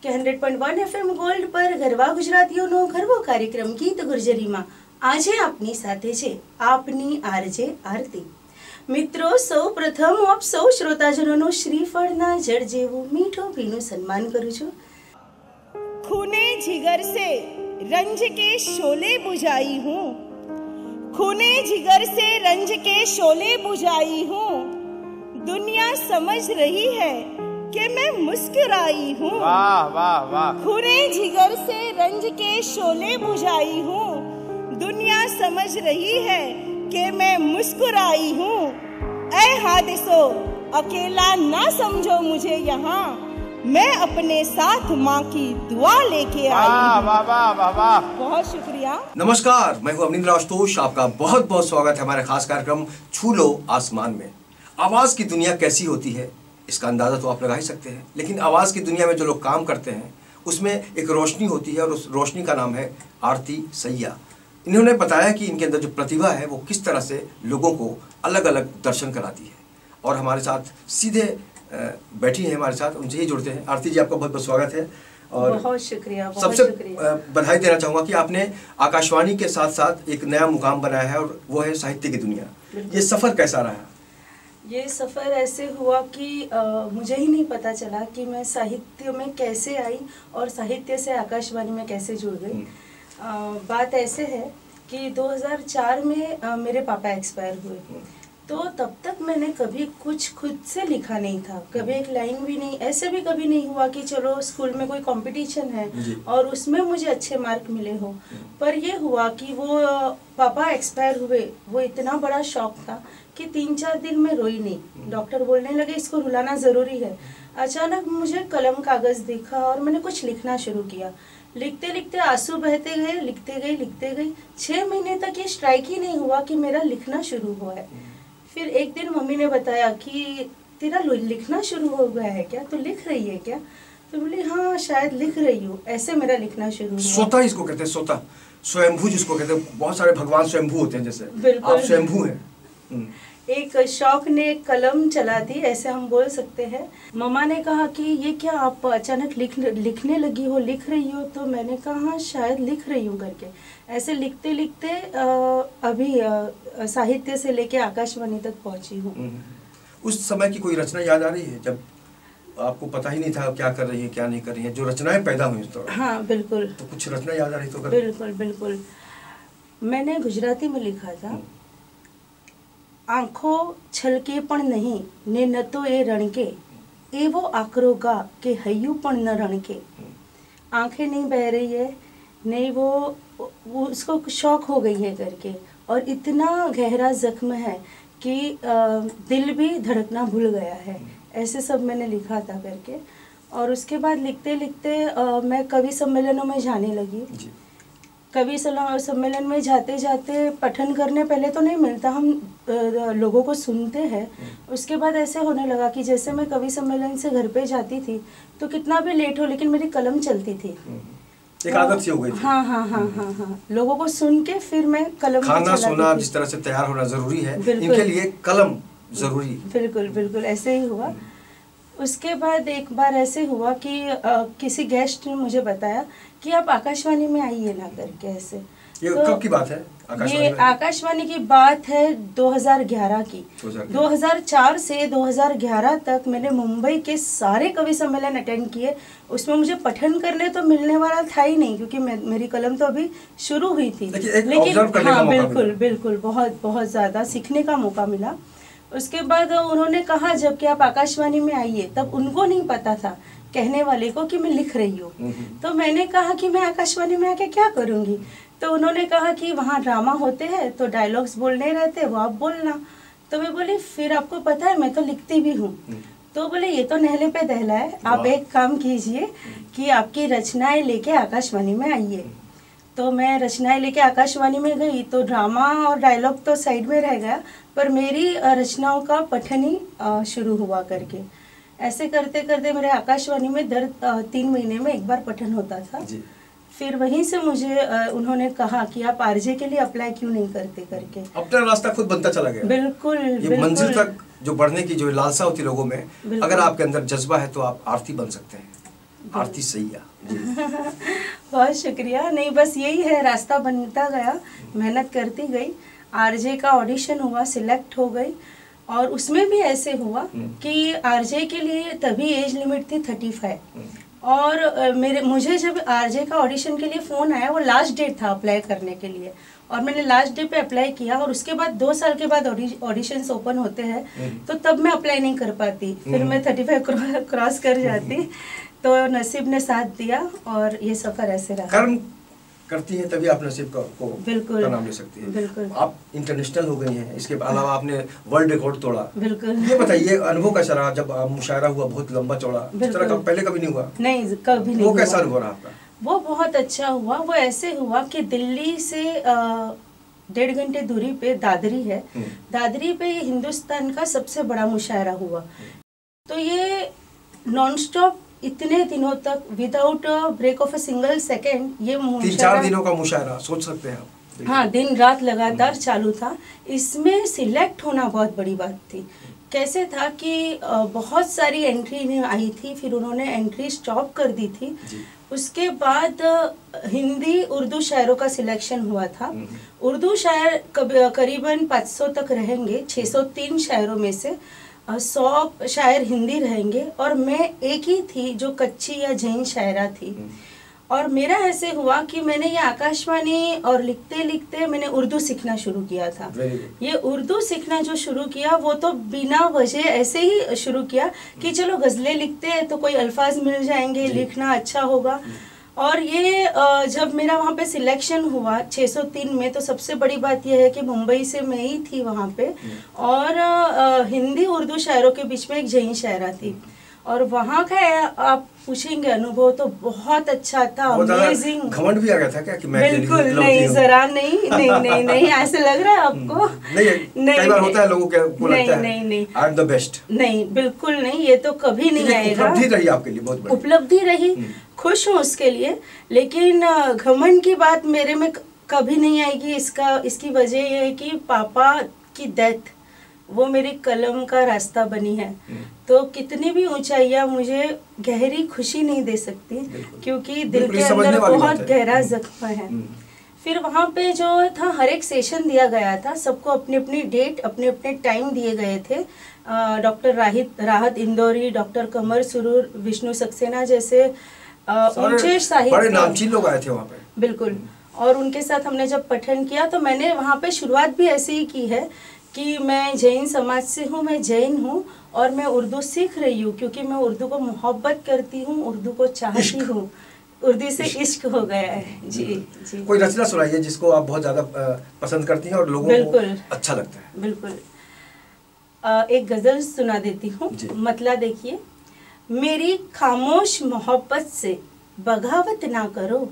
કે 100.1 FM gold પર ગરબા ગુજરાતીઓનો ગરબો કાર્યક્રમ ગીત ગુર્જરીમાં આજે આપની સાથે છે આપની આરજે આરતી। મિત્રો સૌ પ્રથમ આપ સૌ શ્રોતાજનોનું શ્રીફળના જળ જેવું મીઠું પીનું સન્માન કરું છું। खूने जिगर से रंज के शोले बुझाई हूँ, खूने जिगर से रंज के शोले बुझाई हूँ, दुनिया समझ रही है कि मैं मुस्कुराई हूँ। वाह वाह वाह। खूने जिगर से रंज के शोले बुझाई हूँ, दुनिया समझ रही है कि मैं मुस्कुराई हूँ। ऐ हादिसो अकेला ना समझो मुझे यहाँ, मैं अपने साथ माँ की दुआ लेके आई हूँ। वाह वाह वाह वाह। बहुत शुक्रिया। नमस्कार, मैं हूँ अमरिंदर आशुतोष। आपका बहुत बहुत स्वागत है हमारे खास कार्यक्रम छू लो आसमान में। आवाज़ की दुनिया कैसी होती है इसका अंदाज़ा तो आप लगा ही सकते हैं, लेकिन आवाज़ की दुनिया में जो लोग काम करते हैं उसमें एक रोशनी होती है और उस रोशनी का नाम है आरती सैया। इन्होंने बताया कि इनके अंदर जो प्रतिभा है वो किस तरह से लोगों को अलग अलग दर्शन कराती है, और हमारे साथ सीधे बैठी हैं, हमारे साथ उनसे ही जुड़ते हैं। आरती जी, आपका बहुत बहुत स्वागत है और बहुत शुक्रिया। सबसे बधाई देना चाहूँगा कि आपने आकाशवाणी के साथ साथ एक नया मुकाम बनाया है और वो है साहित्य की दुनिया। ये सफ़र कैसा रहा? ये सफ़र ऐसे हुआ कि मुझे ही नहीं पता चला कि मैं साहित्य में कैसे आई और साहित्य से आकाशवाणी में कैसे जुड़ गई। बात ऐसे है कि 2004 में मेरे पापा एक्सपायर हुए, तो तब तक मैंने कभी कुछ खुद से लिखा नहीं था, कभी एक लाइन भी नहीं। ऐसे भी कभी नहीं हुआ कि चलो स्कूल में कोई कंपटीशन है और उसमें मुझे अच्छे मार्क मिले हो, पर ये हुआ कि वो पापा एक्सपायर हुए, वो इतना बड़ा शॉक था कि 3-4 दिन में रोई नहीं। डॉक्टर बोलने लगे इसको रुलाना ज़रूरी है। अचानक मुझे कलम कागज़ दिखा और मैंने कुछ लिखना शुरू किया। लिखते लिखते आंसू बहते गए, लिखते गई। 6 महीने तक ये स्ट्राइक ही नहीं हुआ कि मेरा लिखना शुरू हुआ है। फिर एक दिन मम्मी ने बताया कि तेरा लिखना शुरू हो गया है क्या, तू लिख रही है क्या? तो बोली हाँ शायद लिख रही हूँ। ऐसे मेरा लिखना शुरू हुआ। सोता इसको कहते हैं, सोता, स्वयंभू जिसको कहते हैं। बहुत सारे भगवान स्वयंभू होते हैं, जैसे आप स्वयंभू हैं। एक शौक ने कलम चला दी, ऐसे हम बोल सकते हैं। मम्मा ने कहा कि ये क्या आप अचानक लिखने लगी हो, लिख रही हो? तो मैंने कहा हाँ शायद लिख रही हूँ करके। ऐसे लिखते लिखते अभी साहित्य से लेके आकाशवाणी तक पहुँची हूँ। उस समय की कोई रचना याद आ रही है जब आपको पता ही नहीं था क्या कर रही है क्या नहीं कर रही है, जो रचनाएं पैदा हुई उस दौरान? हाँ बिल्कुल। तो कुछ रचना याद आ रही तो? बिल्कुल बिल्कुल। मैंने गुजराती में लिखा था, आँखों छलके पण नहीं ने न तो ए रणके एवो आकरो गा के हयू पण न रणके। आंखें नहीं बह रही है, नहीं वो उसको शौक हो गई है करके, और इतना गहरा जख्म है कि दिल भी धड़कना भूल गया है। ऐसे सब मैंने लिखा था करके। और उसके बाद लिखते लिखते मैं कवि सम्मेलनों में जाने लगी। कवि सम्मेलन में जाते जाते पठन करने पहले तो नहीं मिलता, हम लोगों को सुनते हैं। उसके बाद ऐसे होने लगा कि जैसे मैं कवि सम्मेलन से घर पे जाती थी तो कितना भी लेट हो लेकिन मेरी कलम चलती थी। एक आदत सी हो गई थी। हाँ। लोगों को सुन के फिर मैं कलम खाना सोना जिस तरह से तैयार होना जरूरी है, इनके लिए कलम जरूरी। बिल्कुल बिल्कुल ऐसे ही हुआ। उसके बाद एक बार ऐसे हुआ कि किसी गेस्ट ने मुझे बताया कि आप आकाशवाणी में आइए ना करके। ऐसे ये तो कब की बात है? ये आकाशवाणी की बात है 2011 की। 2004 से 2011 तक मैंने मुंबई के सारे कवि सम्मेलन अटेंड किए। उसमें मुझे पठन करने तो मिलने वाला था ही नहीं, क्योंकि मेरी कलम तो अभी शुरू हुई थी। लेकिन हाँ बिल्कुल बिल्कुल बहुत बहुत ज़्यादा सीखने का मौका मिला। उसके बाद उन्होंने कहा जब कि आप आकाशवाणी में आइए, तब उनको नहीं पता था कहने वाले को कि मैं लिख रही हूँ। तो मैंने कहा कि मैं आकाशवाणी में आके क्या करूँगी? तो उन्होंने कहा कि वहाँ ड्रामा होते हैं तो डायलॉग्स बोलने रहते, वो आप बोलना। तो मैं बोली फिर आपको पता है मैं तो लिखती भी हूँ। तो बोले ये तो नहले पे दहला है, आप एक काम कीजिए कि आपकी रचनाएं लेके आकाशवाणी में आइए। तो मैं रचनाएं लेके आकाशवाणी में गई तो ड्रामा और डायलॉग तो साइड में रह गया, पर मेरी रचनाओं का पठन ही शुरू हुआ करके। ऐसे करते करते मेरे आकाशवाणी में 3 महीने में एक बार पठन होता था। फिर वहीं से मुझे उन्होंने कहा कि आप आरजे के लिए अप्लाई क्यों नहीं करते करके। अपना रास्ता खुद बनता चला गया। बिल्कुल ये मंजिल तक जो बढ़ने की जो लालसा होती लोगों में, अगर आपके अंदर जज्बा है तो आप आरती बन सकते हैं। आरती सैया। बहुत शुक्रिया। नहीं, बस यही है, रास्ता बनता गया, मेहनत करती गई। आरजे का ऑडिशन हुआ, सिलेक्ट हो गई। और उसमें भी ऐसे हुआ कि आरजे के लिए तभी एज लिमिट थी 35। और मुझे जब आरजे का ऑडिशन के लिए फ़ोन आया, वो लास्ट डेट था अप्लाई करने के लिए, और मैंने लास्ट डे पे अप्लाई किया। और उसके बाद 2 साल के बाद ऑडिशंस ओपन होते हैं, तो तब मैं अप्लाई नहीं कर पाती, फिर मैं 35 क्रॉस कर जाती। तो नसीब ने साथ दिया और ये सफ़र ऐसे रहा। कर्म करती हैं तभी आप नसीब को बिल्कुल का नाम ले सकती हैं। बिल्कुल। आप इंटरनेशनल हो गई हैं, इसके अलावा आपने वर्ल्ड रिकॉर्ड तोड़ा। बिल्कुल। ये बताइए, अनुभव कैसा रहा जब मुशायरा हुआ, बहुत लंबा चौड़ा, इस तरह का पहले कभी नहीं हुआ? नहीं, कभी नहीं। वो कैसा अनुभव रहा आपका? वो बहुत अच्छा हुआ। वो ऐसे हुआ कि दिल्ली से 1.5 घंटे दूरी पे दादरी है। दादरी पे ये हिंदुस्तान का सबसे बड़ा मुशायरा हुआ। तो ये नॉन स्टॉप इतने दिनों तक without break of a single second, ये 3-4 दिनों का मुशायरा सोच सकते हैं आप। हाँ, दिन रात लगातार चालू था। इसमें सिलेक्ट होना बहुत बड़ी बात थी। कैसे था कि बहुत सारी एंट्री आई थी, फिर उन्होंने एंट्री स्टॉप कर दी थी। उसके बाद हिंदी उर्दू शायरों का सिलेक्शन हुआ था। उर्दू शायर करीबन 500 तक रहेंगे, 603 शायरों में से 100 शायर हिंदी रहेंगे, और मैं एक ही थी जो कच्ची या जैन शायरा थी। और मेरा ऐसे हुआ कि मैंने ये आकाशवाणी और लिखते लिखते मैंने उर्दू सीखना शुरू किया था। ये उर्दू सीखना जो शुरू किया, वो तो बिना वजह ऐसे ही शुरू किया कि चलो गज़लें लिखते हैं तो कोई अल्फाज मिल जाएंगे, लिखना अच्छा होगा। और ये जब मेरा वहाँ पे सिलेक्शन हुआ 603 में, तो सबसे बड़ी बात यह है कि मुंबई से मैं ही थी वहाँ पे, और हिंदी उर्दू शायरों के बीच में एक जैन शायरा थी। और वहाँ का आप पूछेंगे अनुभव तो बहुत अच्छा था, अमेजिंग। घमंड भी आ गया था क्या कि मैं बिल्कुल नहीं, जरा नहीं ऐसे लग रहा है आपको? नहीं, कई बार होता है लोगों को लगता है नहीं आई एम द बेस्ट। नहीं, बिल्कुल नहीं, ये तो कभी नहीं आएगा। उपलब्धि रही आपके लिए, बहुत बड़ी उपलब्धि रही, खुश हूँ उसके लिए। लेकिन घमंड की बात मेरे में कभी नहीं आएगी। इसकी वजह ये है कि पापा की डेथ वो मेरी कलम का रास्ता बनी है। तो कितनी भी ऊंचाइयां मुझे गहरी खुशी नहीं दे सकती, क्योंकि दिल के अंदर बहुत गहरा जख्म है। फिर वहाँ पे जो था, हर एक सेशन दिया गया था, सबको अपनी अपनी डेट, अपने अपने टाइम दिए गए थे। डॉक्टर राहत इंदौरी, डॉक्टर कमर सुरूर, विष्णु सक्सेना जैसे ऊंचे साहित्य, बड़े नामचीन लोग आए थे वहाँ पे। बिल्कुल। और उनके साथ हमने जब पठन किया, तो मैंने वहाँ पे शुरुआत भी ऐसे ही की है कि मैं जैन समाज से हूँ, मैं जैन हूँ, और मैं उर्दू सीख रही हूँ क्योंकि मैं उर्दू को मोहब्बत करती हूँ, उर्दू को चाहती हूँ। उर्दू से इश्क हो गया है। जी। कोई रचना सुनाइए जिसको आप बहुत ज्यादा पसंद करती हैं और लोगों को अच्छा लगता है। बिल्कुल। एक गजल सुना देती हूँ, मतला देखिए। मेरी खामोश मोहब्बत से बगावत ना करो,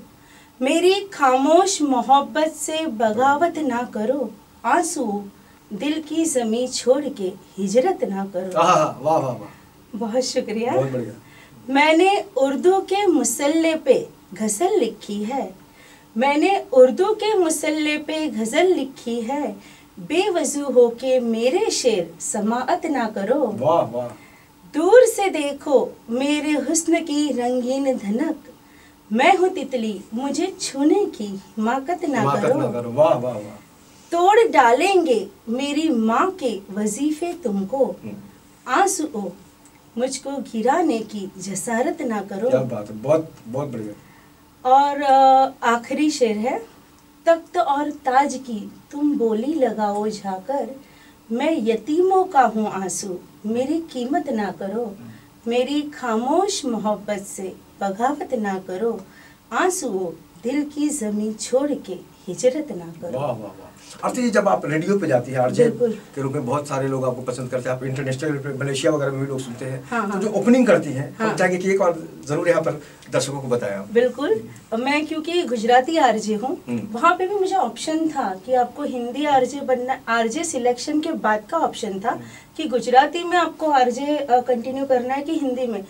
मेरी खामोश मोहब्बत से बगावत ना करो, आंसू दिल की ज़मीं छोड़ के हिजरत ना करो। वाह वाह वाह, बहुत शुक्रिया। बहुत बढ़िया। मैंने उर्दू के मुसल्ले पे गज़ल लिखी है, मैंने उर्दू के मुसल्ले पे गज़ल लिखी है, बेवजू हो के मेरे शेर समाअत ना करो। वाह वाह। दूर से देखो मेरे हुस्न की रंगीन धनक, मैं हूँ तितली मुझे छूने की हिमाकत ना करो। वाह वाह वाह। तोड़ डालेंगे मेरी माँ के वजीफे तुमको, आंसू मुझको गिराने की जसारत ना करो। क्या बात है, बहुत बहुत बढ़िया। और आखिरी शेर है। तख्त और ताज की तुम बोली लगाओ झाकर, मैं यतीमों का हूँ आंसू मेरी कीमत ना करो, मेरी खामोश मोहब्बत से बगावत ना करो, आंसू दिल की जमीन छोड़ के हिजरत ना करो। वाह वाह वाह। आरती जी, जब आप रेडियो पे जाती है आरजे के रूप में, बहुत सारे लोग आपको पसंद करते हैं, आप इंटरनेशनल पे मलेशिया वगैरह में भी लोग सुनते हैं। हाँ, तो जो ओपनिंग करती हैं, हम चाहेंगे कि एक और जरूर यहाँ पर दर्शकों को बताएं। बिल्कुल। मैं क्योंकि गुजराती आरजे हूँ, वहाँ पे भी मुझे ऑप्शन था कि आपको हिंदी आरजे बनना। आरजे सिलेक्शन के बाद का ऑप्शन था कि गुजराती में आपको आरजे कंटिन्यू करना है कि हिंदी में।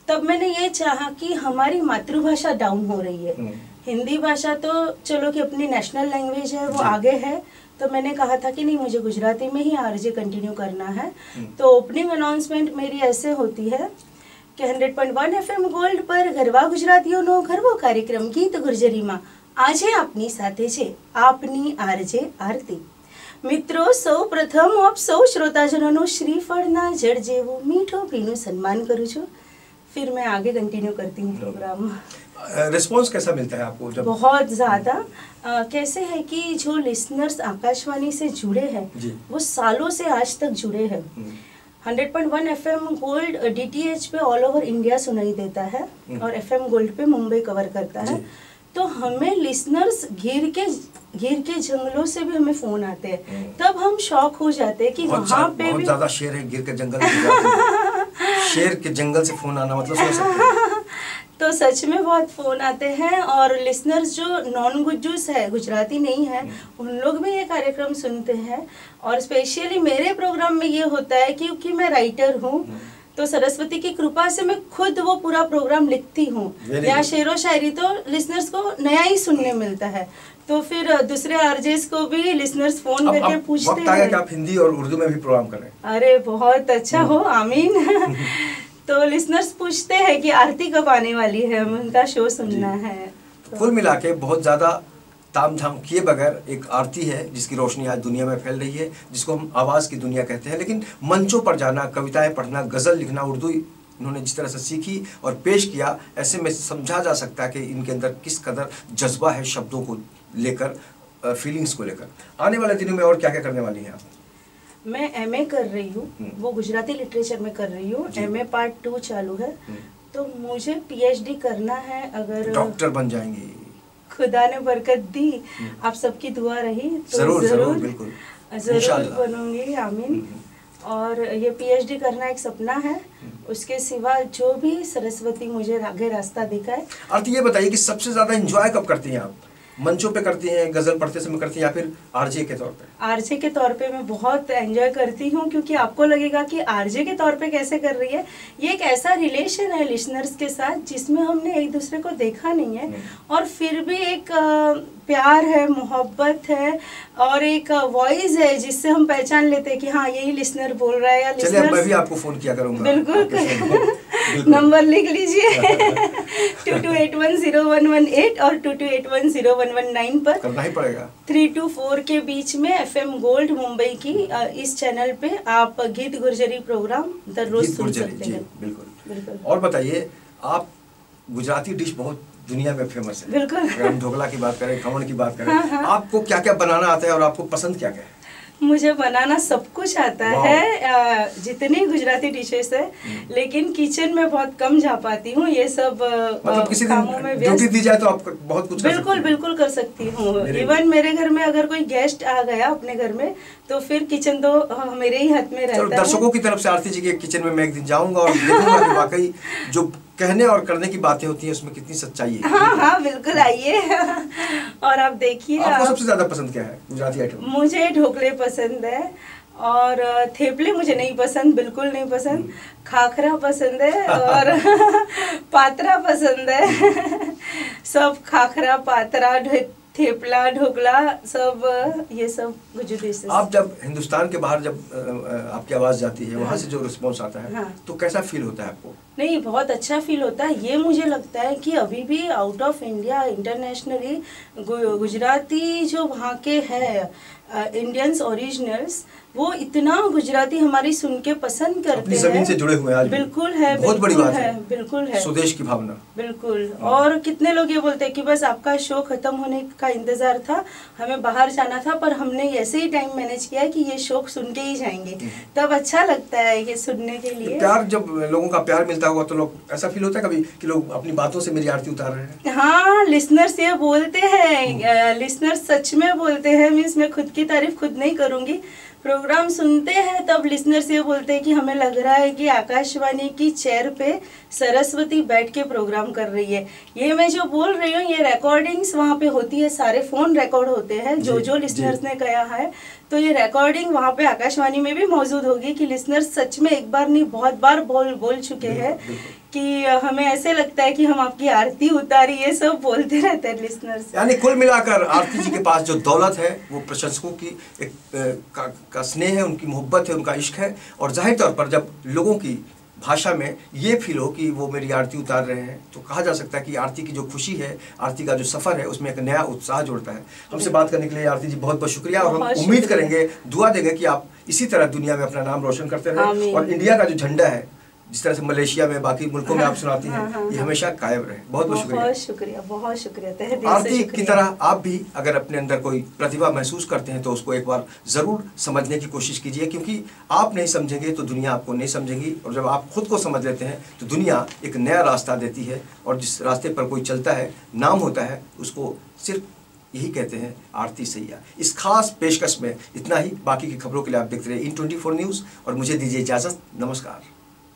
तब मैंने ये चाहा कि हमारी मातृभाषा डाउन हो रही है, हिंदी भाषा तो चलो कि अपनी नेशनल लैंग्वेज है, वो आगे है, तो मैंने कहा था कि नहीं, मुझे गुजराती में ही आरजे कंटिन्यू करना है। तो ओपनिंग अनाउंसमेंट मेरी ऐसे होती है કે 100.1 FM ગોલ્ડ પર ગરબા ગુજરાતીઓનો ગરબો કાર્યક્રમ ગીત ગુર્જરીમાં આજે આપની સાથે છે આપની આરજે આરતી। મિત્રો, સૌ પ્રથમ આપ સૌ શ્રોતાજનોનું શ્રીફળના જળ જેવું મીઠું ભીનું સન્માન કરું છું। फिर मैं आगे कंटिन्यू करती हूँ प्रोग्राम। रिस्पॉन्स कैसा मिलता है आपको जब? बहुत ज़्यादा। कैसे है कि जो लिसनर्स आकाशवाणी से जुड़े हैं वो सालों से आज तक जुड़े हैं। 100.1 FM गोल्ड DTH पे ऑल ओवर इंडिया सुनाई देता है और FM गोल्ड पे मुंबई कवर करता है। तो हमें लिसनर्स घिर के जंगलों से भी हमें फोन आते हैं, तब हम शॉक हो जाते हैं कि वहाँ पे भी ज्यादा शेर है। घिर के जंगल शेर के जंगल से फोन आना मतलब समझ सकते हैं। तो सच में बहुत फोन आते हैं और लिसनर्स जो नॉन गुज्जूस है, गुजराती नहीं है, उन लोग भी ये कार्यक्रम सुनते हैं। और स्पेशली मेरे प्रोग्राम में ये होता है क्योंकि मैं राइटर हूँ, तो सरस्वती की कृपा से मैं खुद वो पूरा प्रोग्राम लिखती हूँ। या शेरो शायरी तो लिसनर्स को नया ही सुनने मिलता है, तो फिर दूसरे आरजेस को भी लिसनर्स फोन करके पूछते हैं कि आप हिंदी और उर्दू में भी प्रोग्राम कर रहे हैं। अरे बहुत अच्छा हो, आमीन। तो लिसनर्स पूछते हैं कि आरती कब आने वाली है, उनका शो सुनना है। तो कुल मिला के बहुत ज़्यादा ताम झाम किए बगैर एक आरती है जिसकी रोशनी आज दुनिया में फैल रही है, जिसको हम आवाज़ की दुनिया कहते हैं। लेकिन मंचों पर जाना, कविताएं पढ़ना, गज़ल लिखना, उर्दू इन्होंने जिस तरह से सीखी और पेश किया, ऐसे में समझा जा सकता है कि इनके अंदर किस कदर जज्बा है शब्दों को लेकर, फीलिंग्स को लेकर। आने वाले दिनों में और क्या क्या करने वाली हैं आप? मैं MA कर रही हूँ, वो गुजराती लिटरेचर में कर रही हूँ। MA पार्ट 2 चालू है, तो मुझे PhD करना है। अगर डॉक्टर बन जाएंगी, खुदा ने बरकत दी, आप सबकी दुआ रही तो जरूर बिल्कुल जरूर बनूंगी, आमीन। और ये PhD करना एक सपना है, उसके सिवा जो भी सरस्वती मुझे आगे रास्ता दिखाए। आरती, ये बताइए कि सबसे ज्यादा एंजॉय कब करती हैं आप? मंचों पे करती हैं, गजल पढ़ते समय करती हैं, या फिर आरजे के तौर पे? आरजे के तौर पे मैं बहुत एंजॉय करती हूँ, क्योंकि आपको लगेगा कि आरजे के तौर पे कैसे कर रही है। ये एक ऐसा रिलेशन है लिसनर्स के साथ जिसमें हमने एक दूसरे को देखा नहीं है, और फिर भी एक प्यार है, मोहब्बत है और एक वॉइस है जिससे हम पहचान लेते हैं कि हाँ यही लिसनर बोल रहा है। या लिसनर, मैं भी आपको फोन किया करूंगा। बिल्कुल नंबर लिख लीजिए 22810118 और 22810119 पर करना ही पड़ेगा। 3 to 4 के बीच में FM गोल्ड मुंबई की इस चैनल पे आप गीत गुर्जरी प्रोग्राम दर रोज सुन सकते हैं। बिल्कुल। और बताइए, आप गुजराती डिश बहुत दुनिया में फेमस है। बिल्कुल। अगर हम ढोकला की बात करें, खमण की बात करें, आपको क्या क्या बनाना आता है और आपको पसंद क्या क्या है? मुझे बनाना सब कुछ आता है, जितनी गुजराती डिशेस है, लेकिन किचन में बहुत कम जा पाती हूँ। ये सब मतलब किसी कामों में ड्यूटी दी जाए तो आप बहुत कुछ बिल्कुल कर सकती हूँ। इवन मेरे घर में अगर कोई गेस्ट आ गया अपने घर में, तो फिर किचन तो मेरे ही हाथ में रहता है। दर्शकों की तरफ से आरती जी के किचन में मैं एक दिन जाऊंगा और देखूंगा कि वाकई जो कहने और करने की बातें होती हैं उसमें कितनी सच्चाई है। हाँ बिल्कुल, आइए और आप देखिए। आपको सबसे ज्यादा पसंद क्या है गुजराती आइटम? मुझे ढोकले पसंद है और थेपले मुझे नहीं पसंद, बिल्कुल नहीं पसंद। खाखरा पसंद है और पात्रा पसंद है। सब खाखरा, पात्रा, थेपला, ढोकला, सब ये सब गुजराती से। आप जब हिंदुस्तान के बाहर जब आपकी आवाज जाती है, वहाँ से जो रिस्पॉन्स आता है, तो कैसा फील होता है आपको? नहीं, बहुत अच्छा फील होता है। ये मुझे लगता है कि अभी भी out of India, internationally Gujarati जो वहाँ के हैं इंडियंस ओरिजिनल्स, वो इतना गुजराती हमारी सुन के पसंद करते हैं। अपनी जमीन से जुड़े हुए हैं आज। बिल्कुल है, बहुत बड़ी बात है। बिल्कुल है, स्वदेश की भावना। बिल्कुल। और कितने लोग ये बोलते हैं कि बस आपका शो खत्म होने का इंतजार था, हमें बाहर जाना था, पर हमने ऐसे ही टाइम मैनेज किया कि ये शो सुन के ही जाएंगे। तब अच्छा लगता है ये सुनने के लिए। प्यार, जब लोगों का प्यार मिलता होगा तो लोग, ऐसा फील होता है कभी कि लोग अपनी बातों से मेरी आरती उतार रहे हैं? हाँ, लिसनर्स ये बोलते हैं, लिसनर्स सच में बोलते हैं। मीन्स मैं खुद की तारीफ खुद नहीं करूंगी, प्रोग्राम सुनते हैं तब लिसनर्स ये बोलते हैं कि हमें लग रहा है कि आकाशवाणी की चेयर पे सरस्वती बैठ के प्रोग्राम कर रही है। ये मैं जो बोल रही हूँ, ये रिकॉर्डिंग्स वहाँ पे होती है, सारे फोन रिकॉर्ड होते हैं जो लिसनर्स ने कहा है। तो ये रिकॉर्डिंग वहाँ पे आकाशवाणी में भी मौजूद होगी कि लिसनर्स सच में एक बार नहीं बहुत बार बोल चुके हैं कि हमें ऐसे लगता है कि हम आपकी आरती उतारी, ये सब बोलते रहते हैं लिसनर्स। यानी कुल मिलाकर आरती जी के पास जो दौलत है वो प्रशंसकों की एक का स्नेह है, उनकी मोहब्बत है, उनका इश्क है। और जाहिर तौर पर जब लोगों की भाषा में ये फील हो कि वो मेरी आरती उतार रहे हैं, तो कहा जा सकता है कि आरती की जो खुशी है, आरती का जो सफ़र है, उसमें एक नया उत्साह जोड़ता है। हमसे बात करने के लिए आरती जी बहुत बहुत शुक्रिया, और हम उम्मीद करेंगे, दुआ देंगे कि आप इसी तरह दुनिया में अपना नाम रोशन करते रहें और इंडिया का जो झंडा है, जिस तरह से मलेशिया में, बाकी मुल्कों में आप सुनाती हैं, ये हमेशा कायम रहे। बहुत बहुत शुक्रिया। बहुत शुक्रिया, बहुत शुक्रिया, तहे दिल से आरती की शुक्रिया। तरह आप भी अगर अपने अंदर कोई प्रतिभा महसूस करते हैं तो उसको एक बार ज़रूर समझने की कोशिश कीजिए, क्योंकि आप नहीं समझेंगे तो दुनिया आपको नहीं समझेगी, और जब आप खुद को समझ लेते हैं तो दुनिया एक नया रास्ता देती है, और जिस रास्ते पर कोई चलता है, नाम होता है, उसको सिर्फ यही कहते हैं आरती सैया। इस खास पेशकश में इतना ही। बाकी की खबरों के लिए आप देखते रहिए IN24 न्यूज़, और मुझे दीजिए इजाज़त। नमस्कार।